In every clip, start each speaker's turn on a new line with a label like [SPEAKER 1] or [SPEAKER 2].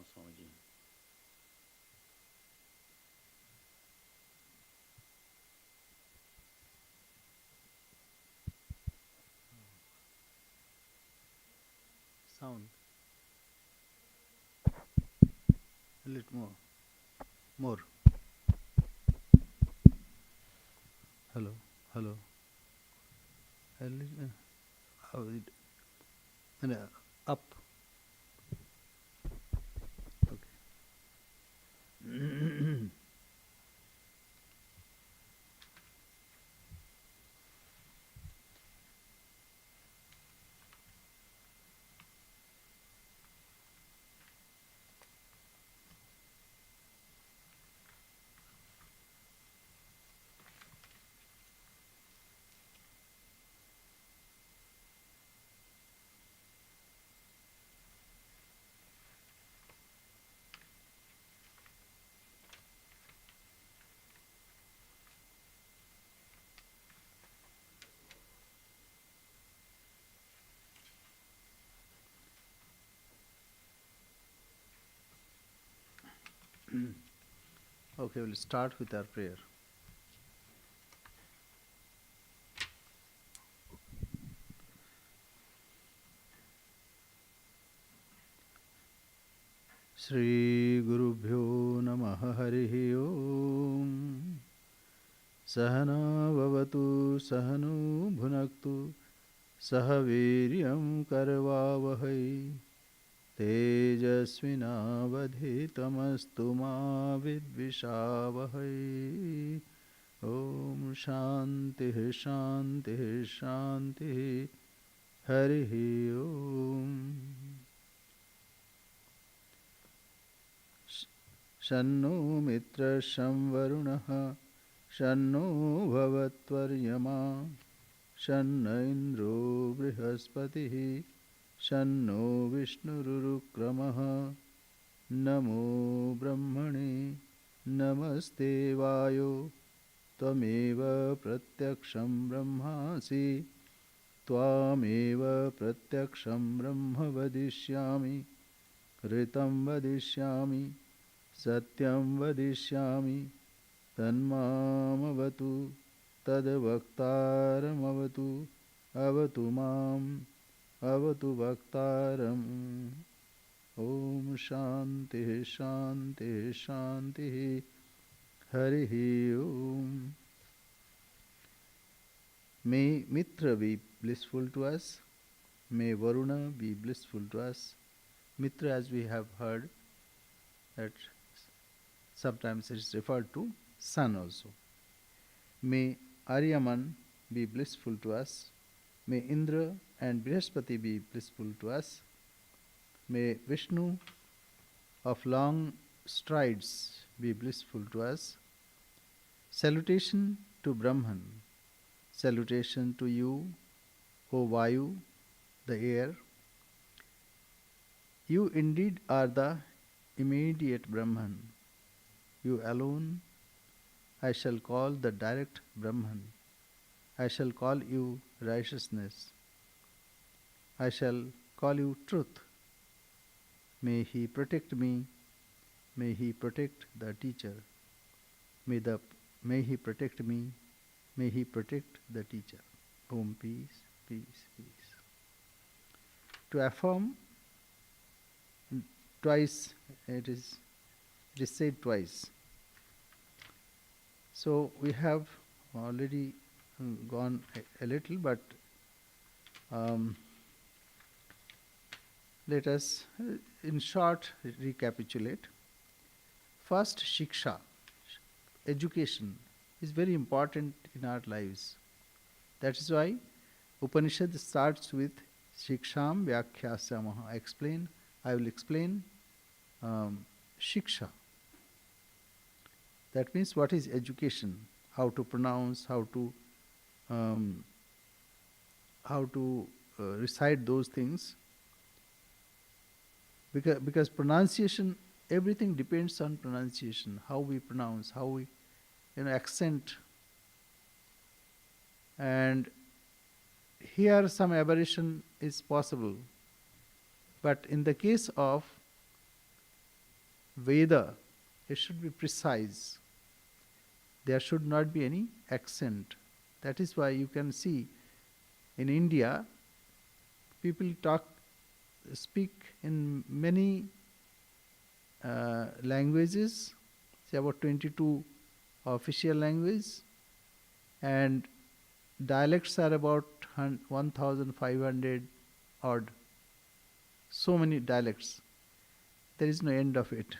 [SPEAKER 1] Swamiji. Sound a little more. More. Hello. Hello. A little, and, up. Okay. Okay, we'll start with our prayer. Shri Gurubhyo Namaha Harihi Om Sahana Vavatu Sahanu Bhunaktu Sahaviryam Karvavahai Tejasvinavadhitamastu ma vidvishavahai. Om Shanti Shanti Shanti Harihi Om. Shanno Mitra Shamvarunaha Shanno Bhavatvaryama Shanna Indro Brihaspatihi Shanno Vishnurukramaha Namo Brahmane Namaste Vayo Tvameva Pratyaksham Brahmasi Tvameva Pratyaksham Brahma Vadishyami Ritam Vadishyami Satyam Vadishyami Tanmamavatu Tadvaktaramavatu Avatu Mam Avatu Bhaktaram. Om Shanti Shanti Shanti Harihi Om. May Mitra be blissful to us. May Varuna be blissful to us. Mitra, as we have heard, that sometimes it is referred to sun also. May Aryaman be blissful to us. May Indra and Brihaspati be blissful to us. May Vishnu of long strides be blissful to us. Salutation to Brahman. Salutation to you, O Vayu, the air. You indeed are the immediate Brahman. You alone I shall call the direct Brahman. I shall call you righteousness. I shall call you truth. May he protect me. May he protect the teacher. May he protect me. May he protect the teacher. Om peace, peace, peace. To affirm twice, it is said twice. So we have already gone a little, but let us in short recapitulate. First, Shiksha, education, is very important in our lives. That is why Upanishad starts with Shiksham Vyakhyasamaha. I will explain Shiksha. That means what is education, how to pronounce, how to recite those things. Because pronunciation, everything depends on pronunciation, how we pronounce, how we, accent. And here some aberration is possible. But in the case of Veda, it should be precise. There should not be any accent. That is why you can see in India, people speak in many languages, say about 22 official languages, and dialects are about 1,500 odd. So many dialects. There is no end of it.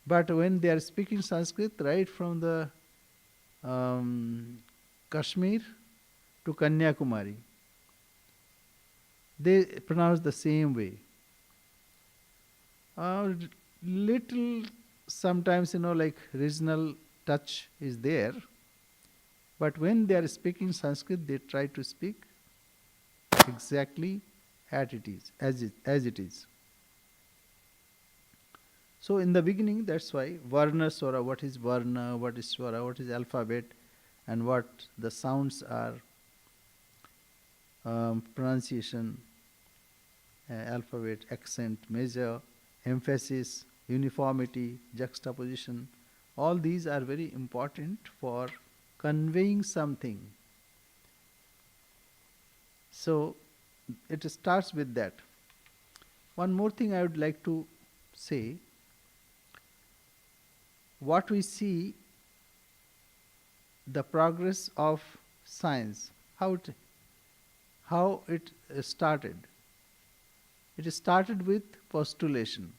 [SPEAKER 1] But when they are speaking Sanskrit, right from the Kashmir to Kanyakumari, they pronounce the same way. Little sometimes, like regional touch is there, but when they are speaking Sanskrit, they try to speak exactly as it is. So in the beginning, that's why Varna Swara, what is Varna, what is Swara, what is alphabet, and what the sounds are, pronunciation, alphabet, accent, measure, emphasis, uniformity, juxtaposition, all these are very important for conveying something. So it starts with that. One more thing I would like to say, what we see, the progress of science, how it started. It started with postulation.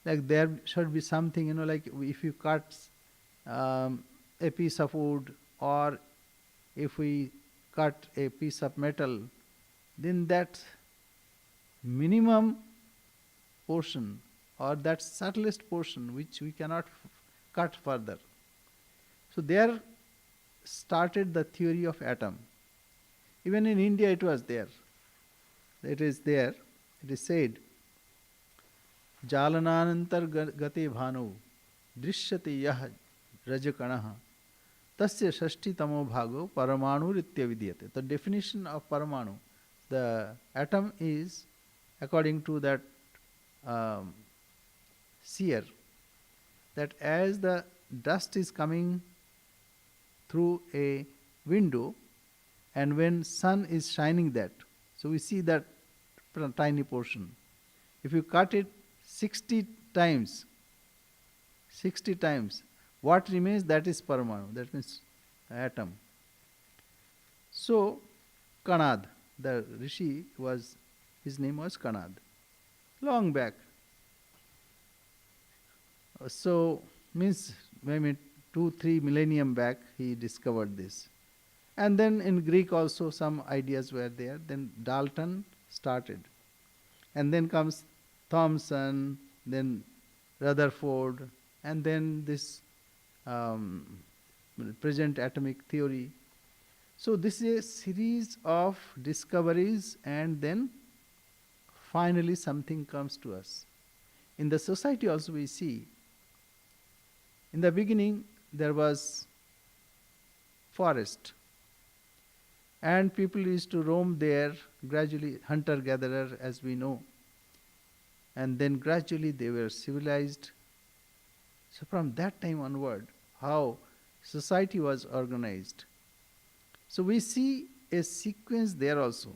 [SPEAKER 1] Like there should be something, like if you cut a piece of wood, or if we cut a piece of metal, then that minimum portion or that subtlest portion which we cannot cut further. So there started the theory of atom. Even in India it was there. It is there. It is said, Jalananantar gate bhanu drishyate yah rajakanaha tasya shashti tamo bhago paramanu ritya vidyate. The definition of paramanu, the atom is, according to that seer, that as the dust is coming through a window, and when sun is shining that, so we see that tiny portion. If you cut it 60 times, what remains, that is paramanu, that means atom. So Kanad, the rishi, his name was Kanad, long back. So means maybe 2-3 millennium back he discovered this. And then in Greek also some ideas were there. Then Dalton started. And then comes Thomson, then Rutherford, and then this present atomic theory. So this is a series of discoveries, and then finally something comes to us. In the society also we see, in the beginning there was forest, and people used to roam there, gradually hunter-gatherer as we know, and then gradually they were civilized. So from that time onward, how society was organized. So we see a sequence there also.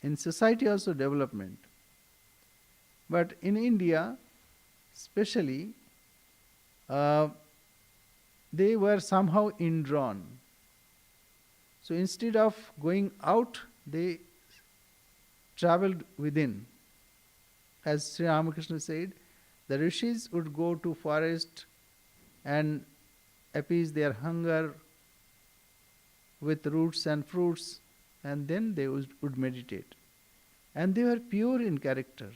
[SPEAKER 1] In society also development. But in India, especially, they were somehow indrawn. So instead of going out, they traveled within. As Sri Ramakrishna said, the rishis would go to forest and appease their hunger with roots and fruits, and then they would meditate. And they were pure in character.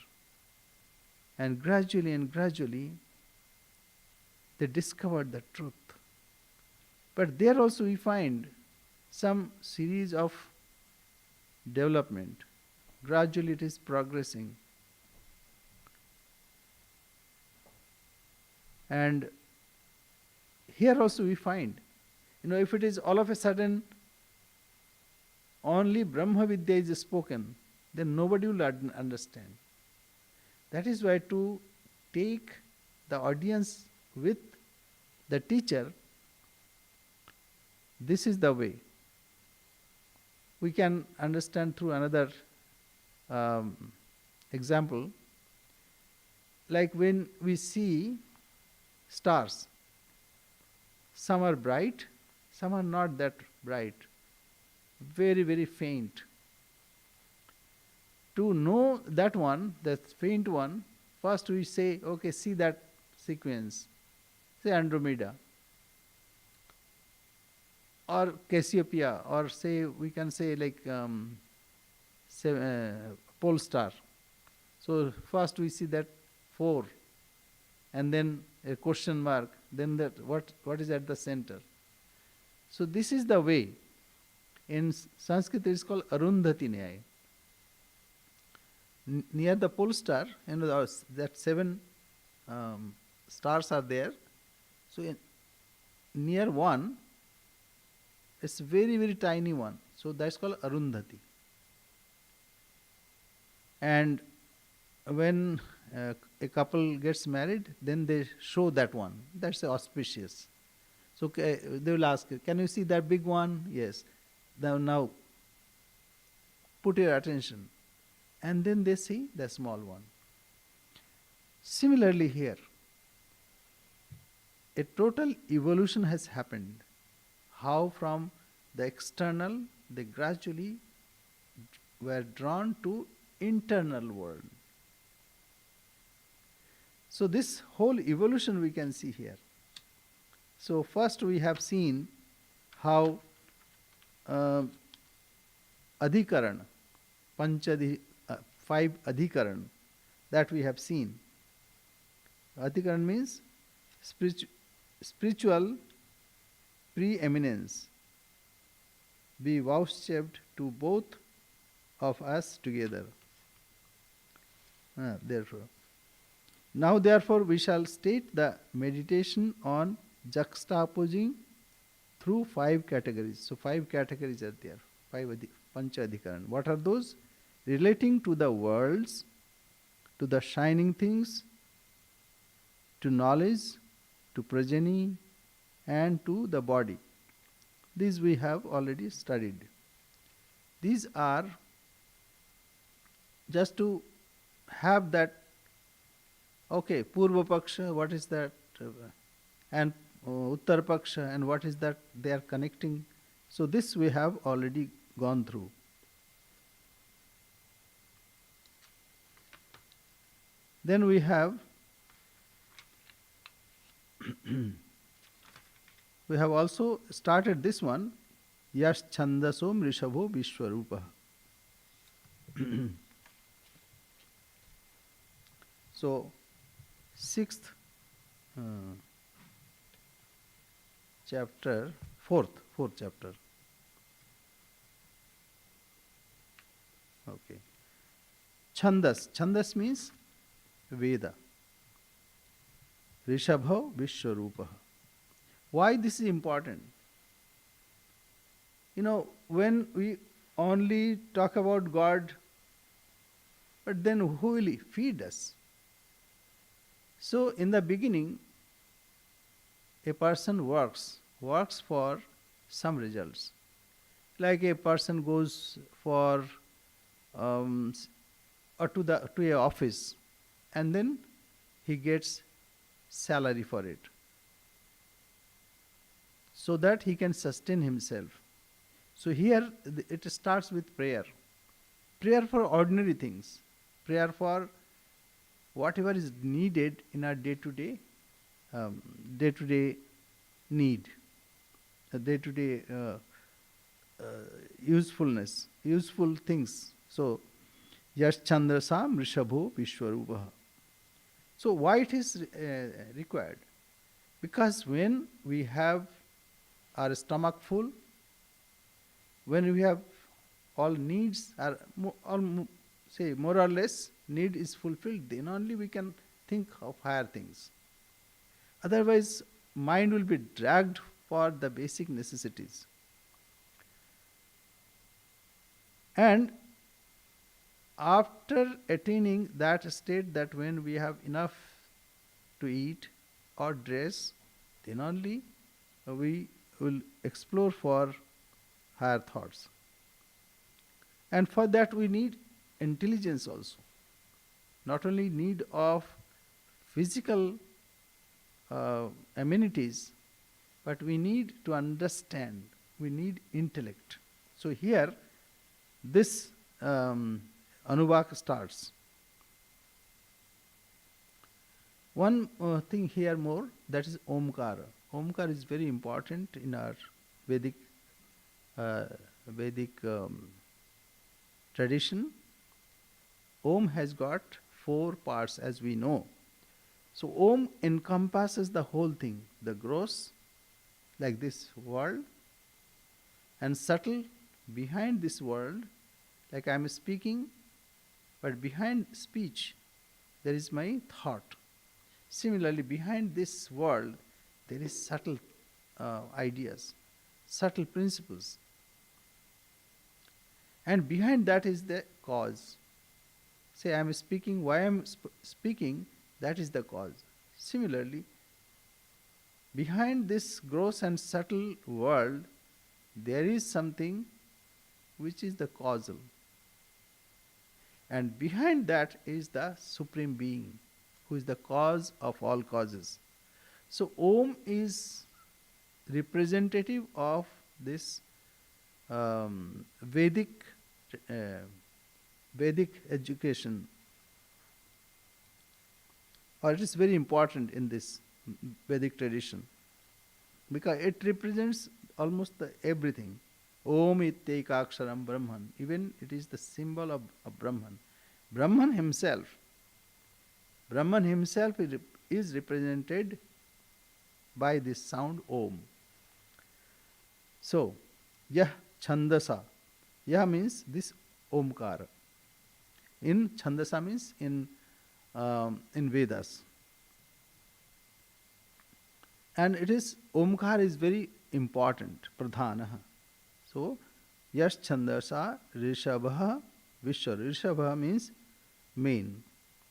[SPEAKER 1] And gradually, they discovered the truth. But there also we find some series of development. Gradually it is progressing. And here also we find, if it is all of a sudden only Brahma Vidya is spoken, then nobody will understand. That is why to take the audience with the teacher, this is the way. We can understand through another example, like when we see stars, some are bright, some are not that bright, very, very faint. To know that one, that faint one, first we say, okay, see that sequence, say Andromeda or Cassiopeia, or say we can say like pole star. So first we see that four, and then a question mark, then that what is at the center. So this is the way. In Sanskrit it is called Arundhati Nyaya. Near the pole star, that seven stars are there. So near one, it's very, very tiny one. So that's called Arundhati. And when a couple gets married, then they show that one. That's auspicious. So they will ask, can you see that big one? Yes. Now put your attention. And then they see the small one. Similarly here, a total evolution has happened. How from the external they gradually were drawn to internal world. So this whole evolution we can see here. So first we have seen how adhikaran, five adhikaran that we have seen. Adhikaran means spiritual preeminence be vouchsafed to both of us together. Therefore, we shall state the meditation on juxtaposing through five categories. So, five categories are there. Pancha adhikaran. What are those? Relating to the worlds, to the shining things, to knowledge, to progeny, and to the body. These we have already studied. These are just to have that, okay, Purva Paksha, what is that? And Uttar Paksha, and what is that they are connecting. So this we have already gone through. Then we have we have also started this one, Yash Chandasom Rishabho Vishwarupa. So, sixth chapter, fourth chapter. Okay. Chandas means Veda. Rishabha Vishwarupa. Why this is important? When we only talk about God, but then who will feed us? So in the beginning, a person works for some results. Like a person goes for to a office, and then he gets salary for it, so that he can sustain himself. So here it starts with prayer. Prayer for ordinary things. Prayer for whatever is needed in our day-to-day need, day-to-day useful things. So, Yash Chandrasam Rishabho Vishwarupa. So, why it is required? Because when we have our stomach full, when we have all needs are more or less need is fulfilled, then only we can think of higher things. Otherwise, mind will be dragged for the basic necessities. And after attaining that state, that when we have enough to eat or dress, then only we will explore for higher thoughts. And for that we need intelligence also. Not only need of physical amenities, but we need to understand, we need intellect. So here this Anuvak starts. One thing here more, that is Omkara. Omkara is very important in our Vedic uh, Vedic tradition. Om has got four parts, as we know. So Om encompasses the whole thing, the gross, like this world, and subtle behind this world, like I am speaking, but behind speech there is my thought. Similarly, behind this world there is subtle ideas, subtle principles, and behind that is the cause. Say I am speaking, why I am speaking, that is the cause. Similarly, behind this gross and subtle world, there is something which is the causal. And behind that is the Supreme Being, who is the cause of all causes. So Om is representative of this Vedic uh, Vedic education, or it is very important in this Vedic tradition, because it represents almost everything. Om ityekaksharam Brahman. Even it is the symbol of Brahman. Brahman himself is represented by this sound Om. So, Yah Chandasa. Yah means this Omkara. In Chandasa means in Vedas. And it is, Omkar is very important, pradhanaha. So, Yash Chandasa Rishabha Vishwa. Rishabha means main.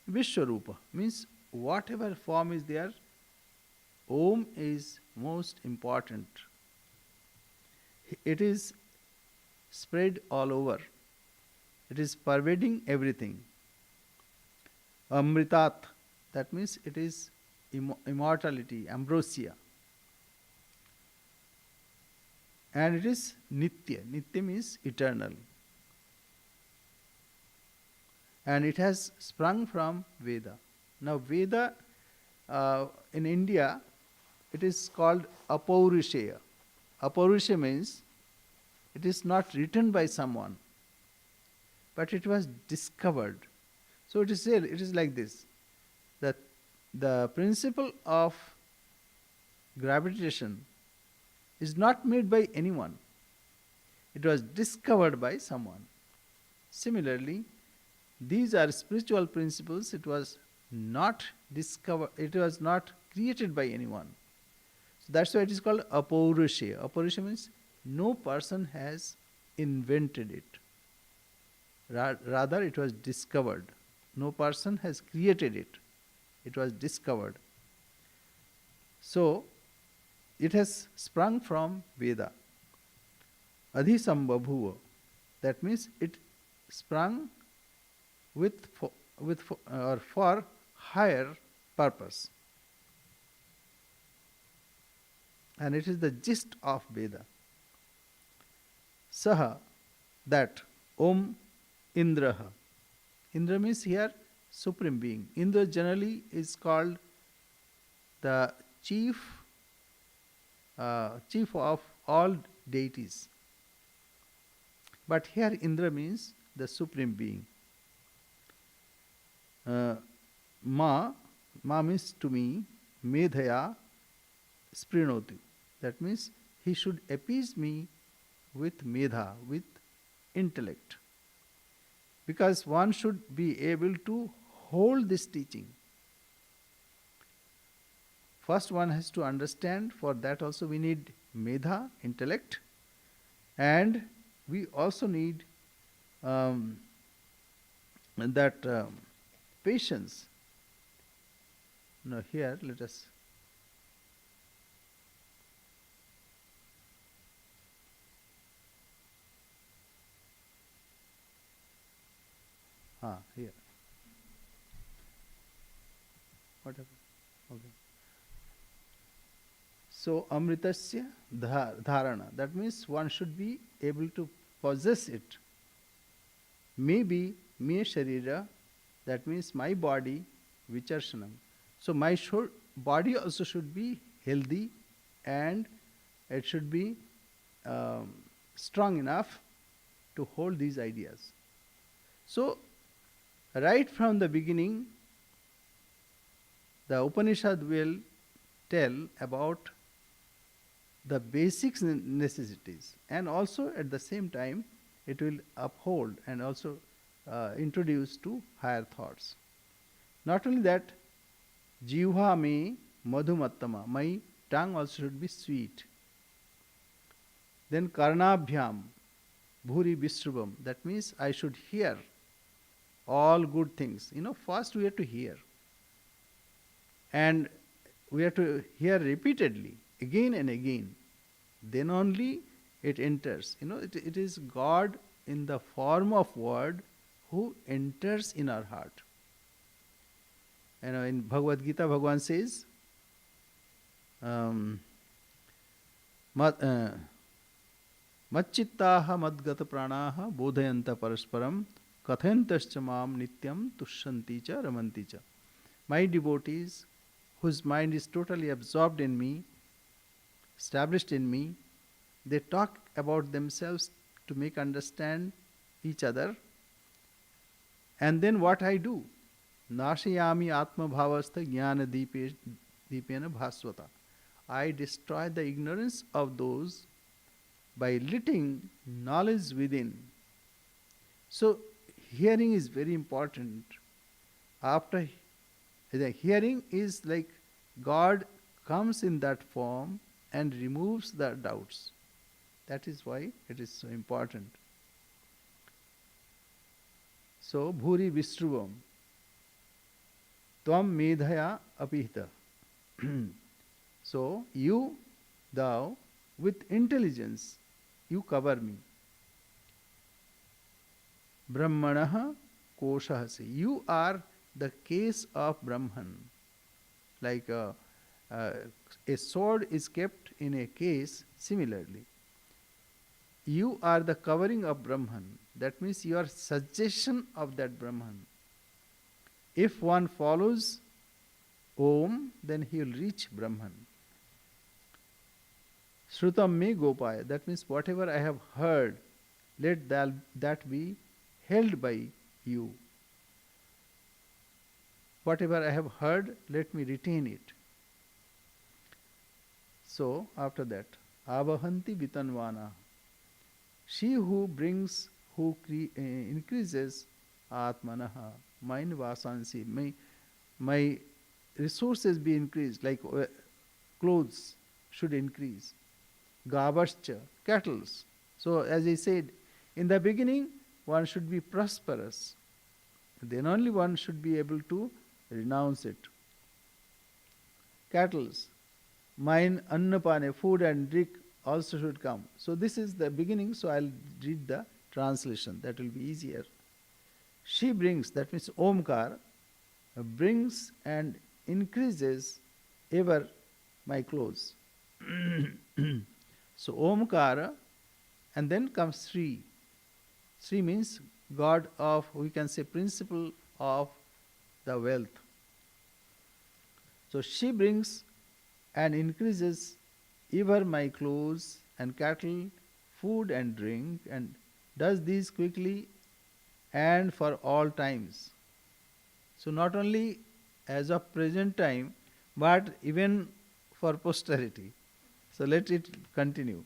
[SPEAKER 1] Vishwarupa means whatever form is there, Om is most important. It is spread all over. It is pervading everything. Amritat, that means it is immortality, ambrosia. And it is Nitya. Nitya means eternal. And it has sprung from Veda. Now Veda in India, it is called Apaurusheya. Apaurusheya means it is not written by someone, but it was discovered. So it is like this, that the principle of gravitation is not made by anyone. It was discovered by someone. Similarly, these are spiritual principles. It was not discovered, it was not created by anyone. So that's why it is called Apaurusheya. Apaurusheya means no person has invented it. Rather, it was discovered. No person has created it. It was discovered. So, it has sprung from Veda. Adhisambabhuva. That means it sprung for higher purpose. And it is the gist of Veda. Saha, that Om Indraha. Indra means here Supreme Being. Indra generally is called the chief of all deities. But here Indra means the Supreme Being. Ma means to me, Medhaya Sprinoti. That means he should appease me with medha, with intellect. Because one should be able to hold this teaching. First one has to understand, for that also we need medha, intellect, and we also need And that patience. Now here let us here. Whatever. Okay. So amritasya dharana. That means one should be able to possess it. Maybe me sharira, that means my body, vicharshanam. So my body also should be healthy, and it should be um, strong enough to hold these ideas. So right from the beginning, the Upanishad will tell about the basic necessities, and also at the same time it will uphold and also introduce to higher thoughts. Not only that, jivha me madhumattama, my tongue also should be sweet. Then karnabhyam bhuri vishrubam, that means I should hear all good things. First we have to hear, and we have to hear repeatedly, again and again. Then only it enters. It is God in the form of word who enters in our heart. In Bhagavad Gita, Bhagavan says, Matchittaha madgata pranaha bodhayanta parasparam kathayantascha mam nityam tushyanti cha ramanti cha. My devotees, whose mind is totally absorbed in me, established in me, they talk about themselves to make understand each other. And then what I do? Nashayami atma bhavastha jnana deepena bhasvata. I destroy the ignorance of those by lighting knowledge within. So hearing is very important. After the hearing is like God comes in that form and removes the doubts. That is why it is so important. So bhuri visruvam tvam medhaya apihita. So you, thou, with intelligence, you cover me. Brahmanaha koshahasi. You are the case of Brahman. Like a sword is kept in a case, similarly. You are the covering of Brahman. That means you are suggestion of that Brahman. If one follows Om, then he will reach Brahman. Shrutam me gopaya. That means whatever I have heard, let that be held by you. Whatever I have heard, let me retain it. So, after that, avahanti vitanvana. She who brings, who increases atmanaha, mind vasansi, my resources be increased, like clothes should increase. Gavascha, cattle. So, as I said, in the beginning, one should be prosperous. Then only one should be able to renounce it. Cattle, mine annapane, food and drink also should come. So this is the beginning, so I'll read the translation, that will be easier. She brings, that means Omkar, brings and increases ever my clothes. So Omkara, and then comes Sri. Sri means God of, we can say, principle of the wealth. So she brings and increases ever my clothes and cattle, food and drink, and does these quickly and for all times. So not only as of present time, but even for posterity. So let it continue.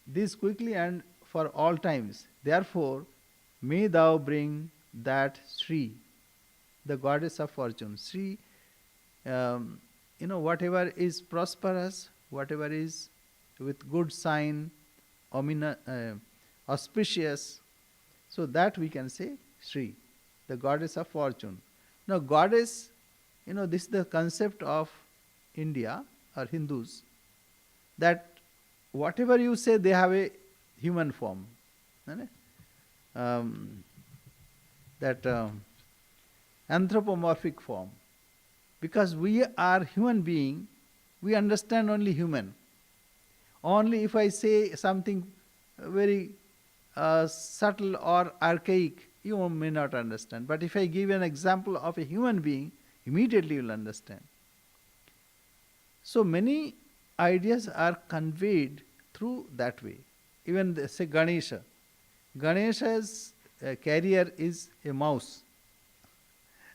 [SPEAKER 1] This quickly and for all times. Therefore, may thou bring that Sri, the goddess of fortune. Sri, whatever is prosperous, whatever is with good sign, auspicious, So that we can say Sri, the goddess of fortune. Now, goddess, this is the concept of India or Hindus, that whatever you say, they have a human form. Right? That anthropomorphic form. Because we are human being, we understand only human. Only if I say something very subtle or archaic, you may not understand. But if I give an example of a human being, immediately you will understand. So many ideas are conveyed through that way. Even say Ganesha. Ganesha's carrier is a mouse.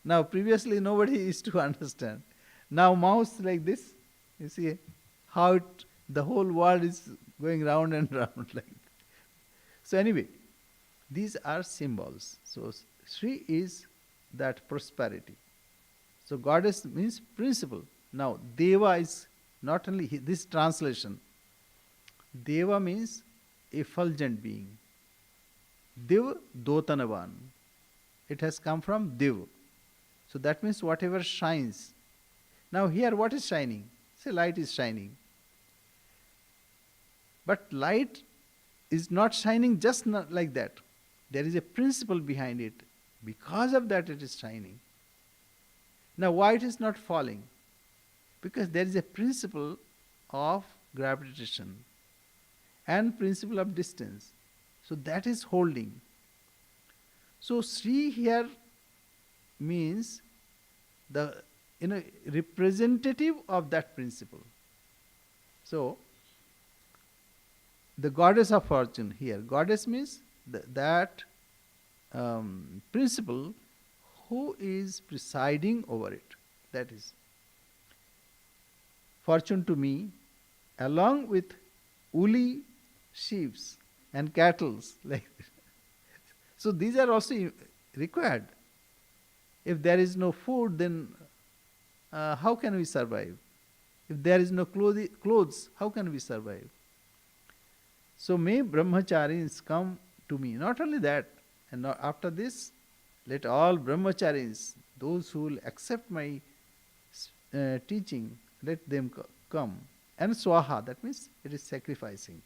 [SPEAKER 1] Now previously nobody used to understand. Now mouse like this, you see how the whole world is going round and round like that. So anyway, these are symbols. So Sri is that prosperity. So goddess means principle. Now Deva is not only this translation. Deva means effulgent being. Div Dotanavan. It has come from Div. So that means whatever shines. Now here what is shining? Say light is shining. But light is not shining just not like that. There is a principle behind it. Because of that it is shining. Now why it is not falling? Because there is a principle of gravitation and principle of distance. So that is holding. So Sri here means the representative of that principle. So the goddess of fortune here. Goddess means that principle who is presiding over it. That is fortune to me, along with woolly sheep and cattle like this. So these are also required. If there is no food, then how can we survive? If there is no clothes, how can we survive? So may brahmacharis come to me. Not only that, and after this, let all brahmacharis, those who will accept my teaching, let them come. And swaha, that means it is sacrificing.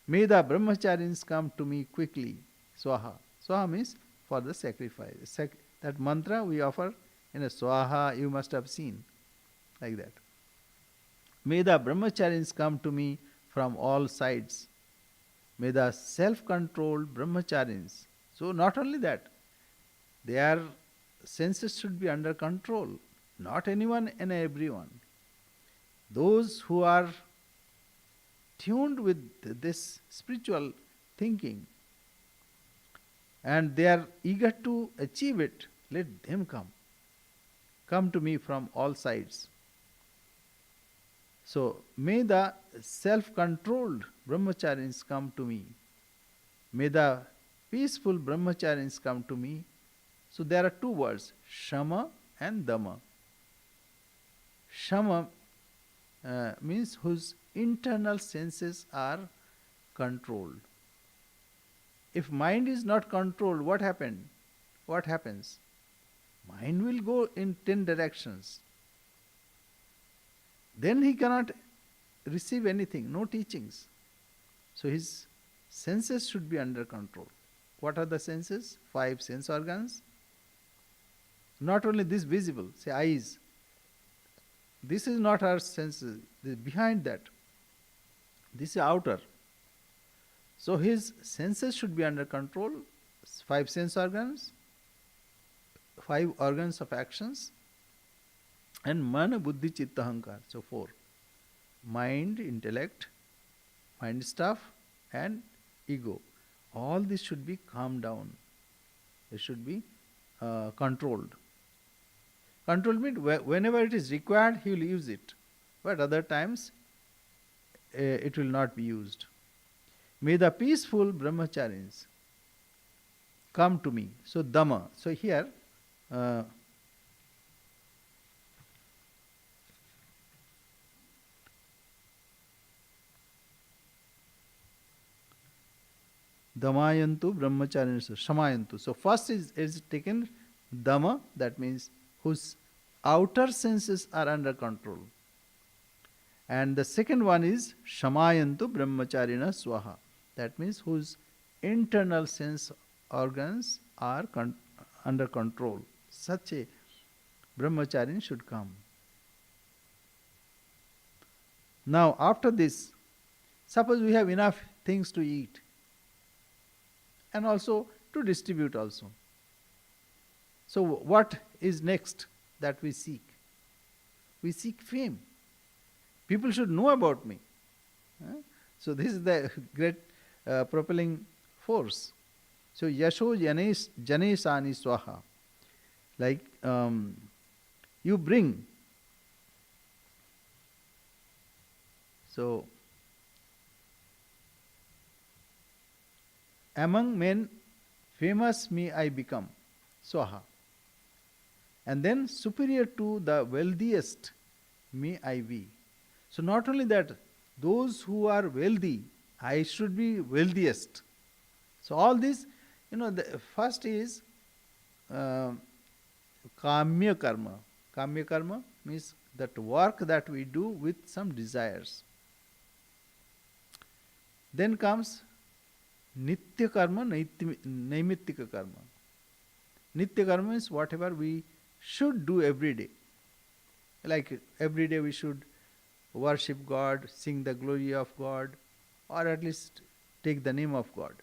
[SPEAKER 1] May the brahmacharis come to me quickly. Swaha. Swaha means for the sacrifice. That mantra we offer in a swaha, you must have seen. Like that. May the brahmacharis come to me from all sides. May the self-controlled brahmacharis. So not only that, their senses should be under control. Not anyone and everyone. Those who are tuned with this spiritual thinking and they are eager to achieve it, let them come. Come to me from all sides. So may the self-controlled brahmacharis come to me. May the peaceful brahmacharis come to me. So there are two words, shama and dama. Shama means whose internal senses are controlled. If mind is not controlled, what happened? What happens? Mind will go in 10 directions. Then he cannot receive anything, no teachings. So his senses should be under control. What are the senses? 5 sense organs. Not only this visible, say eyes. This is not our senses. Behind that, this is outer. So his senses should be under control. 5 sense organs, 5 organs of actions, and mana, buddhi, chitta, ahankar. So 4. Mind, intellect, mind stuff, and ego. All this should be calmed down. It should be controlled. Controlled means whenever it is required, he will use it. But other times, it will not be used. May the peaceful brahmacharis come to me. So Dhamma. So here, Damayantu brahmacharya shamayantu. So first is taken dama, that means whose outer senses are under control. And the second one is shamayantu brahmacharina swaha. That means whose internal sense organs are under control. Such a brahmacharin should come. Now after this, suppose we have enough things to eat and also to distribute also. So what is next that we seek? We seek fame. People should know about me. So this is the great propelling force. So yasho janesani swaha. Like you bring. So among men, famous may I become. Swaha. And then superior to the wealthiest may I be. So not only that, those who are wealthy, I should be wealthiest. So all this, the first is kamya karma. Kamya karma means that work that we do with some desires. Then comes nitya karma, naimittika karma. Nitya karma is whatever we should do every day. Like every day we should worship God, sing the glory of God, or at least take the name of God.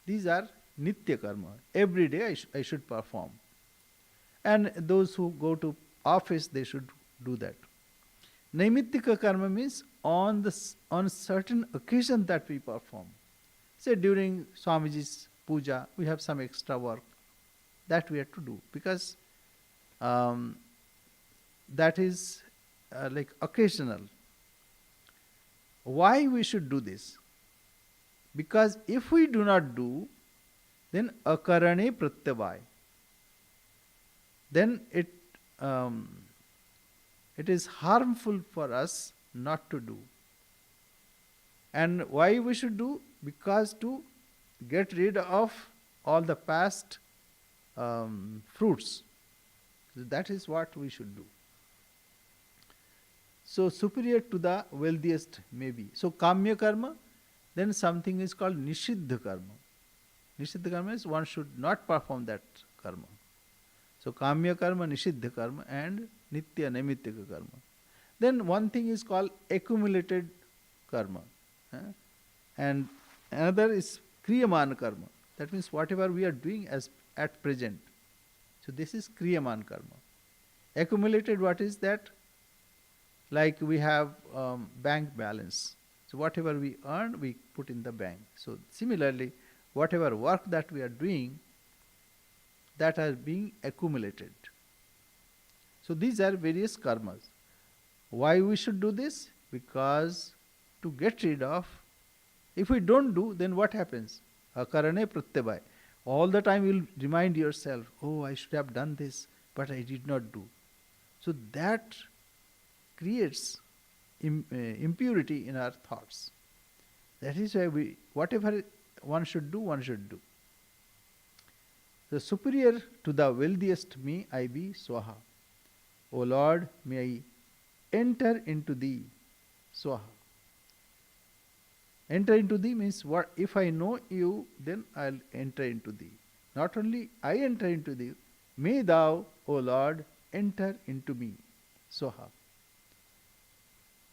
[SPEAKER 1] These are nitya karma. Every day I should perform. And those who go to office, they should do that. Naimittika karma means on certain occasion that we perform. Say during Swamiji's puja, we have some extra work that we have to do, because that is like occasional. Why we should do this? Because if we do not do, then akarane pratyavay. Then it is harmful for us not to do. And why we should do? Because to get rid of all the past fruits. That is what we should do. So superior to the wealthiest maybe. So kamya karma, then something is called nishiddha karma. Nishiddha karma is one should not perform that karma. So kamya karma, nishiddha karma, and nitya naimittika karma. Then one thing is called accumulated karma. And another is kriyaman karma. That means whatever we are doing as at present. So this is kriyaman karma. Accumulated, what is that? Like we have bank balance. So whatever we earn, we put in the bank. So similarly, whatever work that we are doing, that are being accumulated. So these are various karmas. Why we should do this? Because to get rid of, if we don't do, then what happens? Akarane pratyabhay. All the time you will remind yourself, oh, I should have done this, but I did not do. So that creates impurity in our thoughts. That is why whatever one should do, one should do. The superior to the wealthiest may I be swaha. O Lord, may I enter into thee. Swaha. Enter into thee means what? If I know you, then I'll enter into thee. Not only I enter into thee, may thou, O Lord, enter into me. Swaha.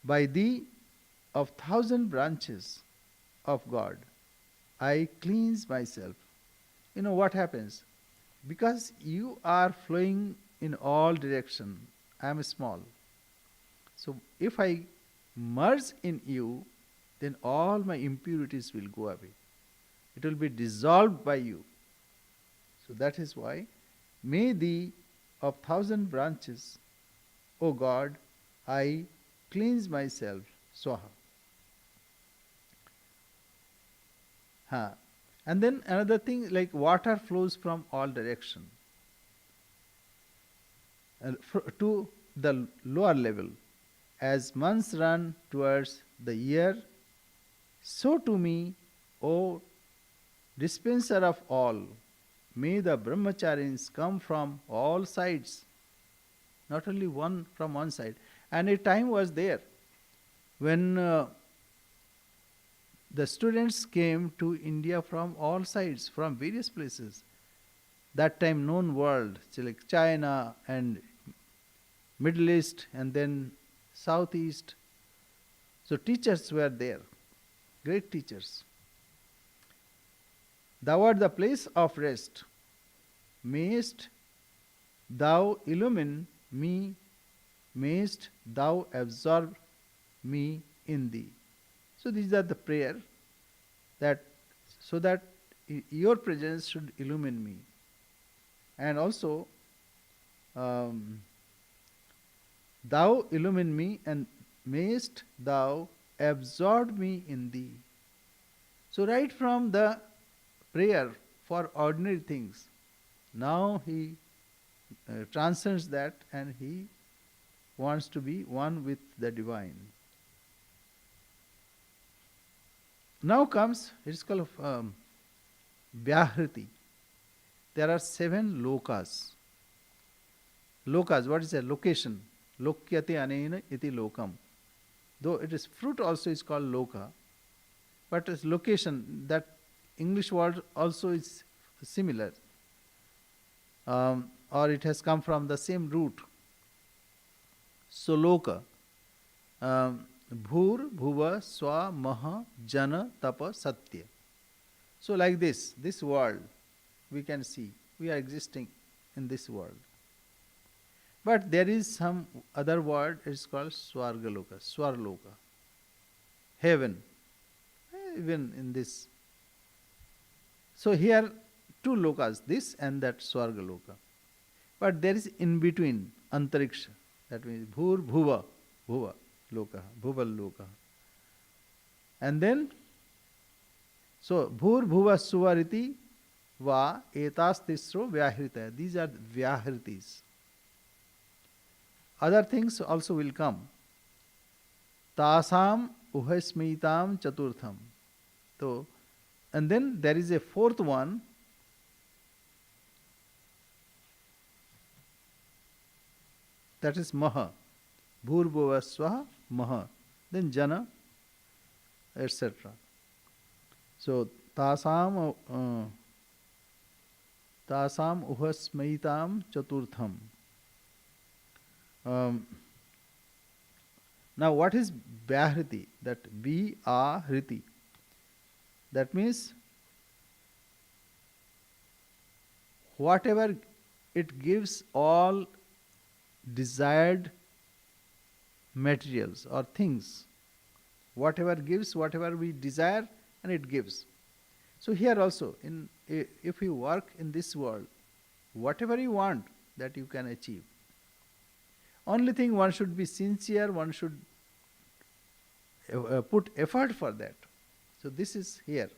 [SPEAKER 1] By thee of 1,000 branches of God, I cleanse myself. You know what happens? Because you are flowing in all direction, I am small. So if I merge in you, then all my impurities will go away. It will be dissolved by you. So that is why, may thee of 1,000 branches, O God, I cleanse myself. Swaha. And then another thing, like water flows from all direction to the lower level. As months run towards the year, so to me, O dispenser of all, may the brahmacharis come from all sides, not only one from one side. And a time was there when the students came to India from all sides, from various places. That time known world, so like China and Middle East and then Southeast. So teachers were there, great teachers. Thou art the place of rest. Mayest thou illumine me, mayest thou absorb me in thee. So these are the prayer that so that your presence should illumine me. And also thou illumine me and mayest thou absorb me in thee. So right from the prayer for ordinary things, now he transcends that and he wants to be one with the divine. Now comes, it is called Vyahriti. There are 7 lokas. Lokas, what is a location? Lokyate anena iti lokam. Though it is fruit also is called loka, but as location, that English word also is similar. Or it has come from the same root. So loka. Bhur, bhuva, swa, maha, jana, tapa, satya. So like this world, we can see, we are existing in this world. But there is some other word, it is called Swargaloka, Swarloka, heaven, even in this. So here 2 lokas, this and that Swargaloka. But there is in between, Antariksha, that means Bhur, Bhuva, Bhuva, Loka, Bhuval Loka. And then, so Bhur, Bhuva, Suvariti, Va, Etas, Tisro, Vyahrita. These are Vyahritis. Other things also will come. Tasam uhasmitam chaturtham. So, and then there is a 4th one. That is Maha. Bhurbhuva Swaha Maha. Then Jana, etc. So, Tasam uhasmitam chaturtham. Now what is Vyahriti? That V-A-Hriti. That means whatever it gives all desired materials or things. Whatever gives, whatever we desire, and it gives. So here also, if you work in this world, whatever you want, that you can achieve. Only thing, one should be sincere, one should put effort for that. So this is here,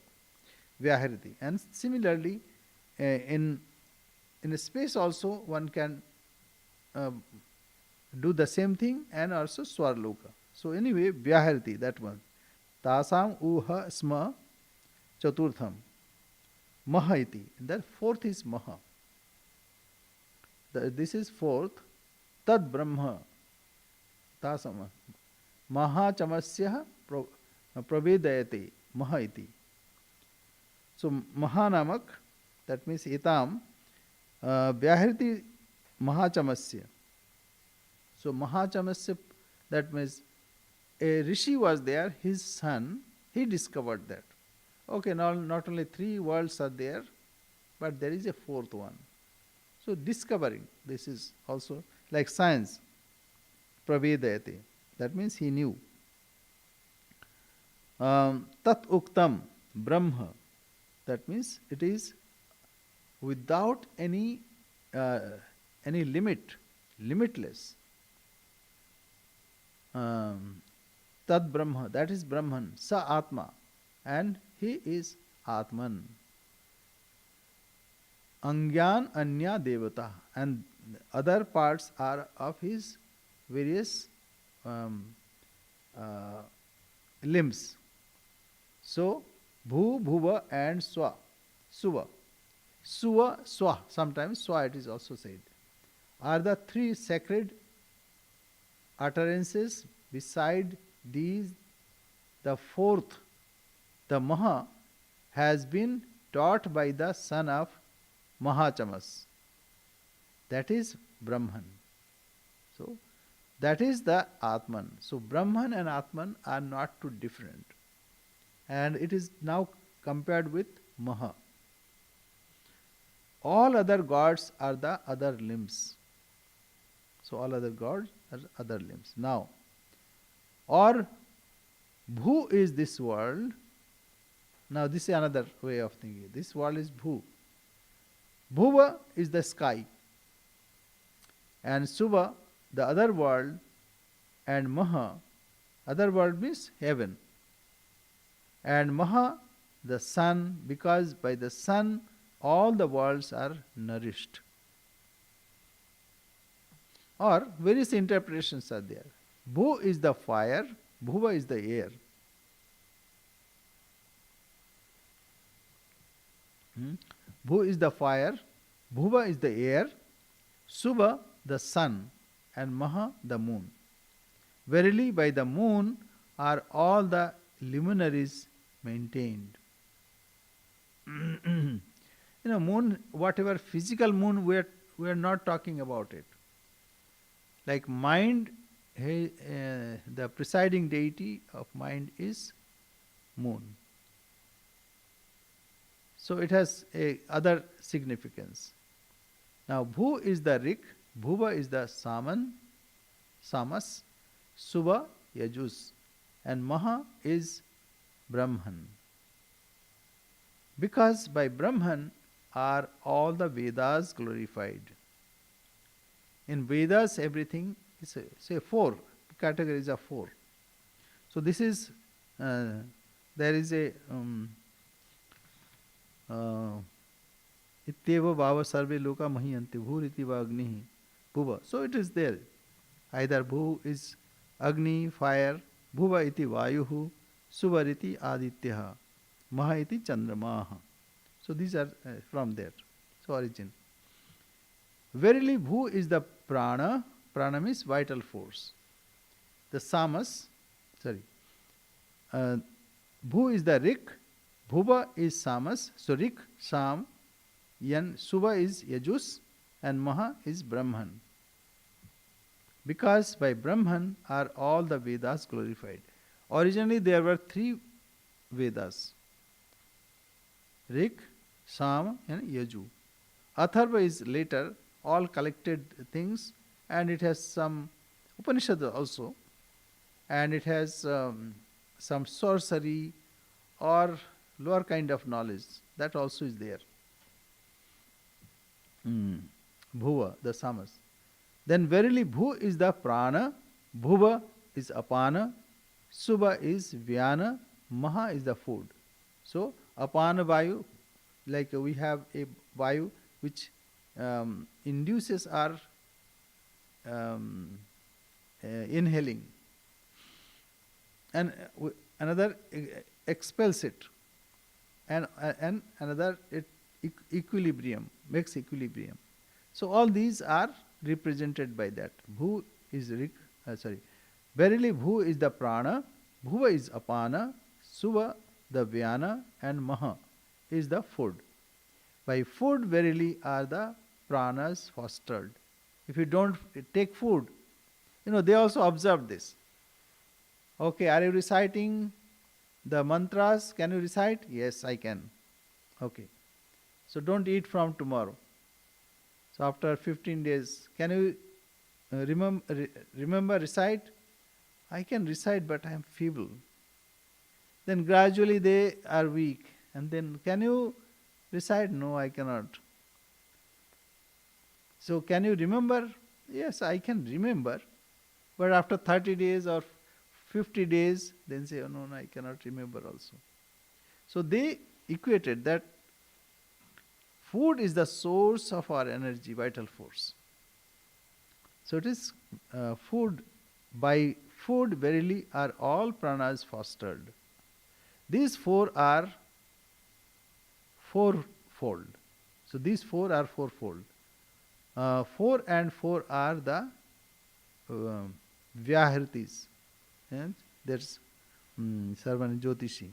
[SPEAKER 1] Vyahriti. And similarly, in a space also one can do the same thing, and also Swarloka. So anyway, Vyahriti, that one. Tasam uha sma chaturtham. Maha iti. That 4th is Maha. This is 4th. Tad Brahma. Tasama. Maha chamasya pravedayate. Maha iti. So Maha namak, that means Itam. Vyahriti Maha chamasya. So Maha chamasya, that means a rishi was there, his son, he discovered that. Okay, now not only 3 worlds are there, but there is a 4th one. So discovering, this is also like science. Pravedayate. That means he knew. Tat uktam Brahma. That means it is without any limit, limitless. Tad Brahma, that is Brahman. Sa Atma. And he is Atman. Angyan Anya Devata. And other parts are of his various limbs. So, Bhu, Bhuva and Swa. Suva. Suva, Swa, sometimes Swa it is also said, are the three sacred utterances. Beside these, the fourth, the Maha, has been taught by the son of Mahachamas, that is Brahman. So, that is the Atman. So, Brahman and Atman are not too different. And it is now compared with Maha. All other gods are the other limbs. So, all other gods are other limbs. Now, or Bhu is this world. Now, this is another way of thinking. This world is Bhu. Bhuva is the sky. And Suva, the other world. And Maha, other world means heaven. And Maha, the sun, because by the sun all the worlds are nourished. Or various interpretations are there. Bhu is the fire, Bhuva is the air. Bhu is the fire, Bhuva is the air, Subha the sun, and Maha the moon. Verily, by the moon are all the luminaries maintained. Moon, whatever physical moon, we are not talking about it. Like mind, the presiding deity of mind is moon. So it has a other significance. Now, Bhu is the Rik, Bhuva is the Samas, Subha, Yajus, and Maha is Brahman. Because by Brahman are all the Vedas glorified. In Vedas, everything is, say, four categories of four. So this is, there is a Ityeva Bhava Sarve Loka Mahiyanti Bhuriti Va Agnihi Bhuva. So it is there. Either Bhu is Agni, fire, Bhuva iti Vayuhu, Suvariti Adityaha, Maha iti Chandramaha. So these are from there. So origin. Verily, Bhu is the prana. Prana means vital force. The Samas, Bhu is the Rik, Bhuva is Samas. So Rik, Sam, Yan, Suva is Yajus, and Maha is Brahman. Because by Brahman are all the Vedas glorified. Originally there were 3 Vedas. Rik, Sam, and Yaju. Atharva is later, all collected things, and it has some Upanishad also, and it has some sorcery or lower kind of knowledge. That also is there. Bhuva, the Samas. Then verily Bhu is the prana, Bhuva is apana, Subha is vyana, Maha is the food. So apana vayu, like we have a vayu which induces our inhaling, and another expels it, and another it equilibrium, makes equilibrium. So all these are represented by that. Bhu is verily Bhu is the prana, Bhuva is apana, Suva the vyana, and Maha is the food. By food verily are the pranas fostered. If you don't take food, they also observe this. Okay, are you reciting the mantras? Can you recite? Yes, I can. Okay. So don't eat from tomorrow. So after 15 days, can you remember recite? I can recite, but I am feeble. Then gradually they are weak. And then, can you recite? No, I cannot. So can you remember? Yes, I can remember. But after 30 days or 50 days, then say, oh, no, I cannot remember also. So they equated that food is the source of our energy, vital force. So it is food. By food, verily, are all pranas fostered. These four are four fold. So these four are fourfold. Four and four are the Vyahritis. And that's Sarvani Jyotishi.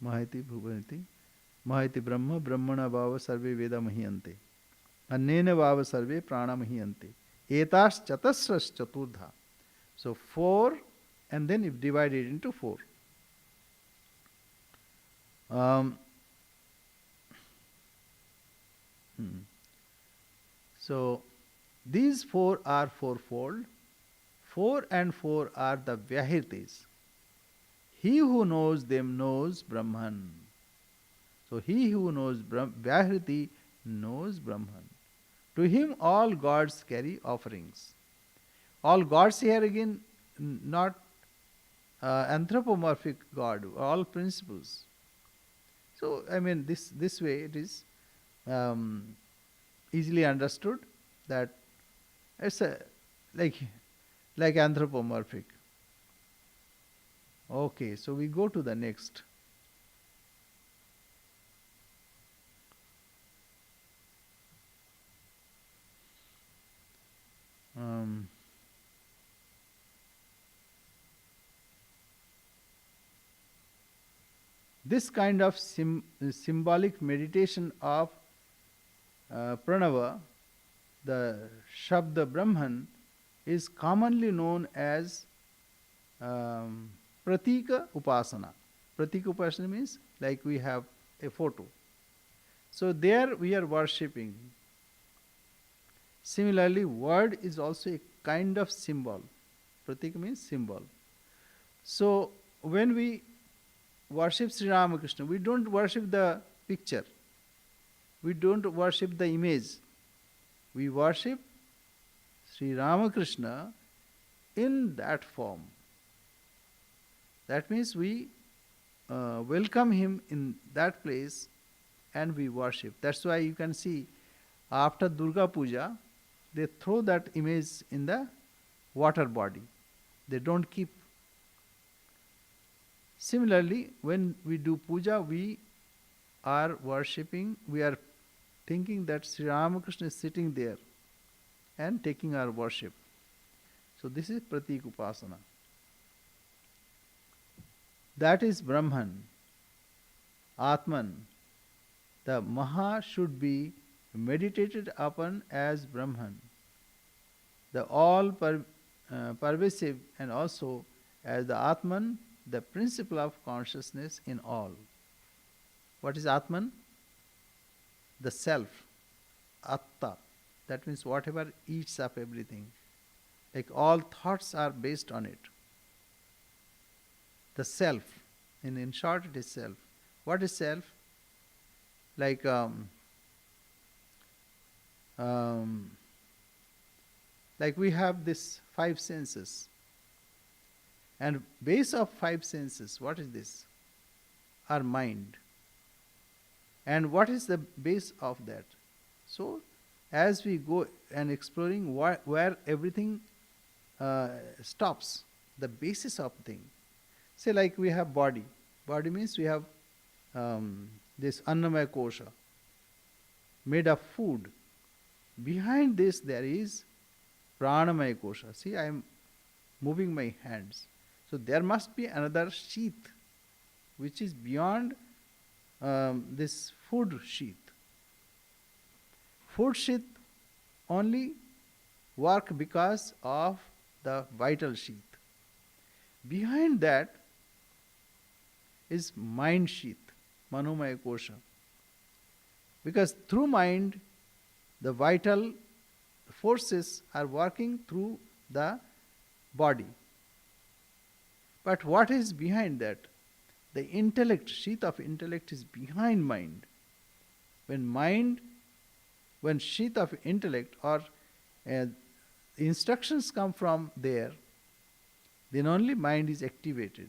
[SPEAKER 1] Mahati Bhuvaniti. Mahati Brahma. Brahmana Bhava Sarve Veda Mahiyante. Annena Bhava Sarve Prana Mahiyante. Etas Chatasras Chaturdha. So four, and then if divided into four. Um, So these four are fourfold. Four and four are the Vyahritis. He who knows them knows Brahman. So he who knows Vyahriti knows Brahman. To him all gods carry offerings. All gods here again, not anthropomorphic God, all principles. So I mean this way it is easily understood that it's a like anthropomorphic. Okay, so we go to the next. This kind of symbolic meditation of Pranava, the Shabda Brahman, is commonly known as Pratika Upasana. Pratika Upasana means like we have a photo. So there we are worshipping. Similarly, word is also a kind of symbol. Pratika means symbol. So when we worship Sri Ramakrishna, we don't worship the picture. We don't worship the image. We worship Sri Ramakrishna in that form. That means we welcome him in that place and we worship. That's why you can see after Durga Puja, they throw that image in the water body. They don't keep. Similarly, when we do puja, we are worshipping, we are thinking that Sri Ramakrishna is sitting there and taking our worship. So this is Pratik Upasana. That is Brahman, Atman. The Maha should be meditated upon as Brahman, the all pervasive, and also as the Atman, the principle of consciousness in all. What is Atman? The self, Atta. That means whatever eats up everything. Like all thoughts are based on it. The self. In short, it is self. What is self? Like like we have this five senses. And base of five senses, what is this? Our mind. And what is the base of that? So, as we go and exploring where everything stops, the basis of thing. Say like we have body. Body means we have this Annamaya Kosha, made of food. Behind this there is Pranamaya Kosha. See, I am moving my hands. So there must be another sheath which is beyond this food sheath. Food sheath only work because of the vital sheath. Behind that is mind sheath, Manomaya Kosha. Because through mind, the vital forces are working through the body. But what is behind that? The intellect, sheath of intellect is behind mind. When sheath of intellect or instructions come from there, then only mind is activated.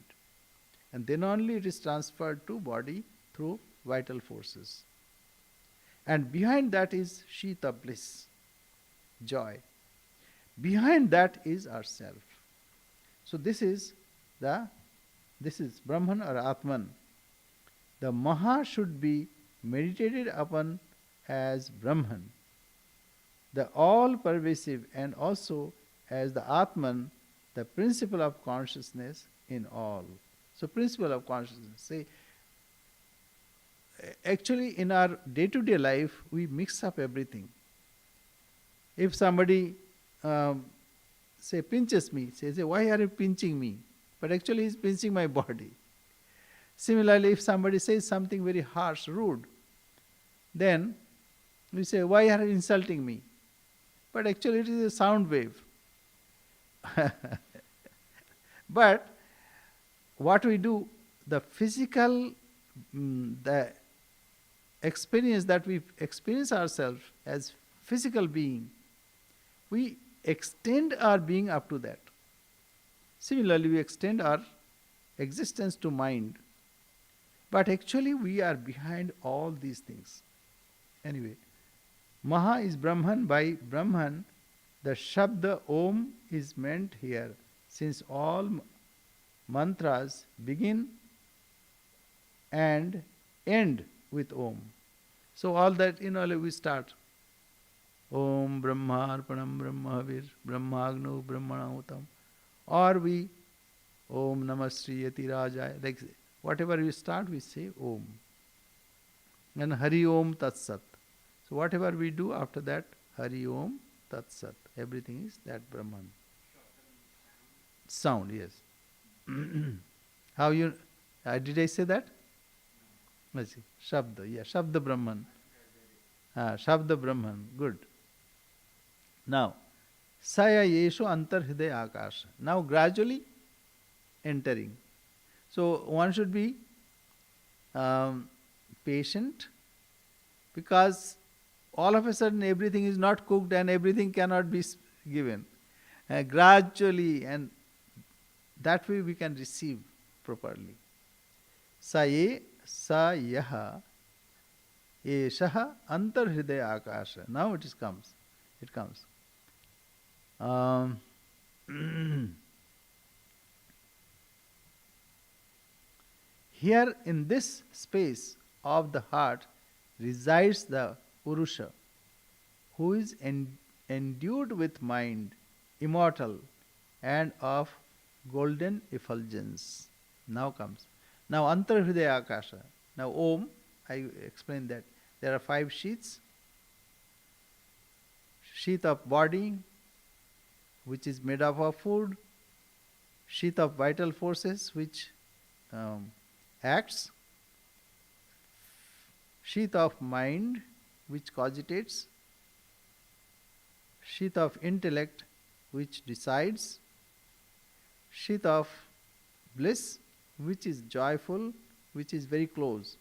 [SPEAKER 1] And then only it is transferred to body through vital forces. And behind that is sheath of bliss, joy. Behind that is our self. So this is Brahman or Atman. The Maha should be meditated upon as Brahman, the all-pervasive, and also as the Atman, the principle of consciousness in all. So principle of consciousness. Say, actually in our day-to-day life, we mix up everything. If somebody, say, pinches me, say, why are you pinching me? But actually he's pinching my body. Similarly, if somebody says something very harsh, rude, then we say, why are you insulting me? But actually it is a sound wave. But what we do, the physical, the experience that we experience ourselves as physical being, we extend our being up to that. Similarly, we extend our existence to mind. But actually we are behind all these things. Anyway, Maha is Brahman. By Brahman, the Shabda Om is meant here, since all mantras begin and end with Om. So all that, we start Om Brahmarpanam Brahmavir Brahmagnu Brahmanautam, or we Om Namah Sriyati Rajaya, like whatever we start, we say Om. And Hari Om Tat Sat. So whatever we do after that, Hari Om Tat Sat. Everything is that Brahman. Sound, yes. How you, did I say that? Let's see. Shabda, yeah, Shabda Brahman. Shabda Brahman, good. Now, Saya Yeshu Antar Hridaya Akasha. Now gradually entering. So one should be patient, because all of a sudden everything is not cooked and everything cannot be given. Gradually, and that way we can receive properly. Saye sa yaha eshaha antar hridaya akasha. Now it comes. It comes. Here in this space of the heart resides the Purusha, who is endued with mind, immortal, and of golden effulgence. Now comes. Now Antar Hridaya Akasha. Now Om, I explained that. There are 5 sheaths. Sheath of body, which is made up of food. Sheath of vital forces, which acts. Sheath of mind, which cogitates. Sheath of intellect, which decides. Sheath of bliss, which is joyful, which is very close.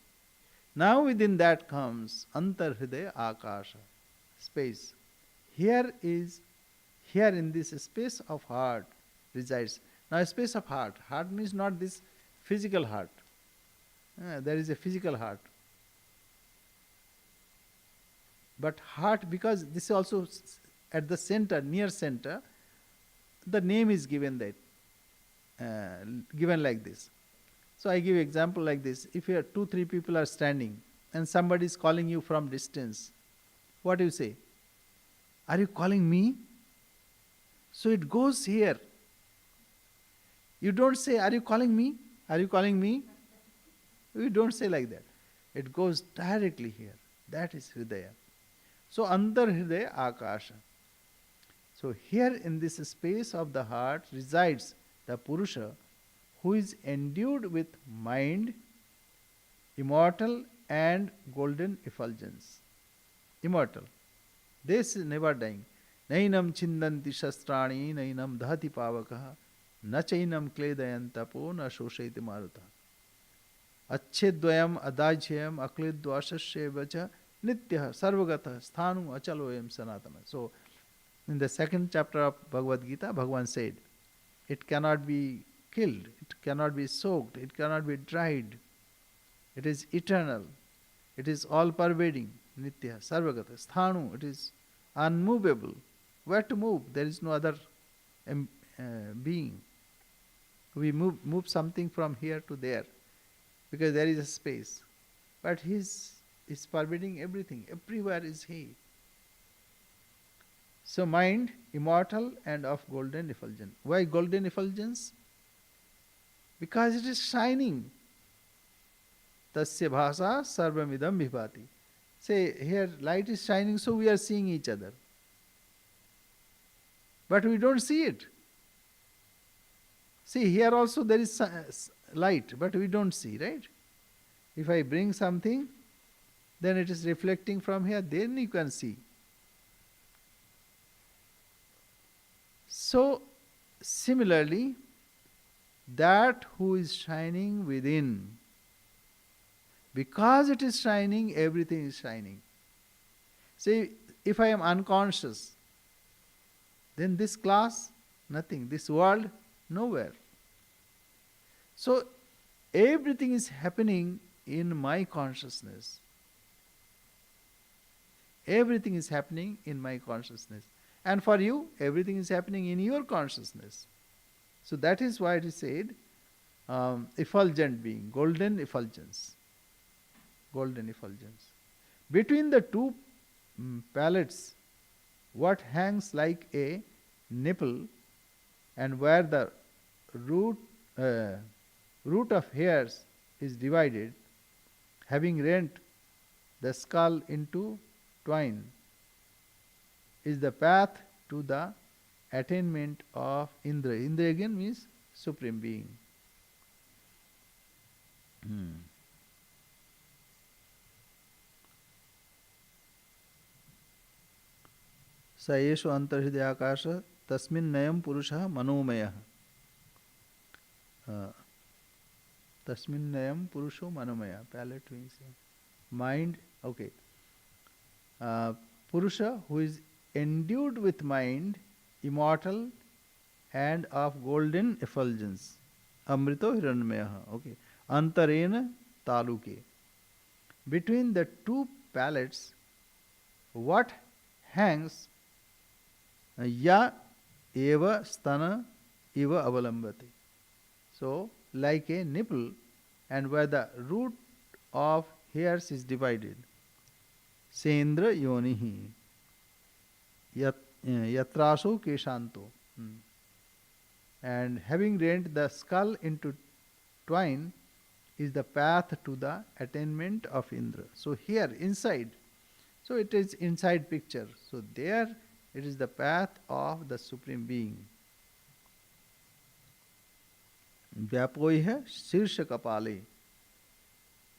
[SPEAKER 1] Now within that comes Antar Hridaya Akasha, space. Here in this space of heart resides. Now space of heart. Heart means not this physical heart. There is a physical heart. But heart, because this is also at the center, near center, the name is given given like this. So I give example like this. If you are 2-3 people are standing and somebody is calling you from distance, what do you say? Are you calling me? So it goes here. You don't say, are you calling me? Are you calling me? We don't say like that. It goes directly here. That is Hridaya. So Antar Hridaya Akasha. So here in this space of the heart resides the Purusha, who is endued with mind, immortal, and golden effulgence. Immortal. This is never dying. Nainam chindanti shastrani, nainam dhati pavakaha, na chainam kledayan tapo, na shosheti maruta. Achedvayam adajyam akledvashasya vacha nitya sarvagata sthanu achaloyam sanatana. So, in the 2nd chapter of Bhagavad Gita, Bhagavan said, it cannot be killed, it cannot be soaked, it cannot be dried. It is eternal. It is all pervading. Nitya, sarvagata, sthanu, it is unmovable. Where to move? There is no other being. We move something from here to there because there is a space. But he is is pervading everything. Everywhere is He. So mind, immortal and of golden effulgence. Why golden effulgence? Because it is shining. Tasya bhasa sarvamidam vibhati. Say here light is shining, so we are seeing each other. But we don't see it. See, here also there is light, but we don't see, right? If I bring something, then it is reflecting from here, then you can see. So, similarly, that who is shining within, because it is shining, everything is shining. See, if I am unconscious, then this class, nothing. This world, nowhere. So, everything is happening in my consciousness. Everything is happening in my consciousness. And for you, everything is happening in your consciousness. So that is why it is said, effulgent being, golden effulgence. Golden effulgence. Between the two pallets, what hangs like a nipple, and where the root of hairs is divided, having rent the skull into twain, is the path to the attainment of Indra. Indra again means Supreme Being. स एषु अंतर्हृदय आकाश तस्मिन्नयं पुरुषः मनोमयः. Tasminnayam Purusho Manomaya. Palette means mind. Okay. Purusha, who is endued with mind, immortal and of golden effulgence. Amrito Hiranmayaha. Okay. Antarena Taluke. Between the two pallets, what hangs? Ya eva stana eva avalambati. So, like a nipple, and where the root of hairs is divided. Sendra yonihi yatraso keshanto. And having rent the skull into twain is the path to the attainment of Indra. So here inside, so it is inside picture. So there it is the path of the Supreme Being. Vyapoiha Shirsha Kapale.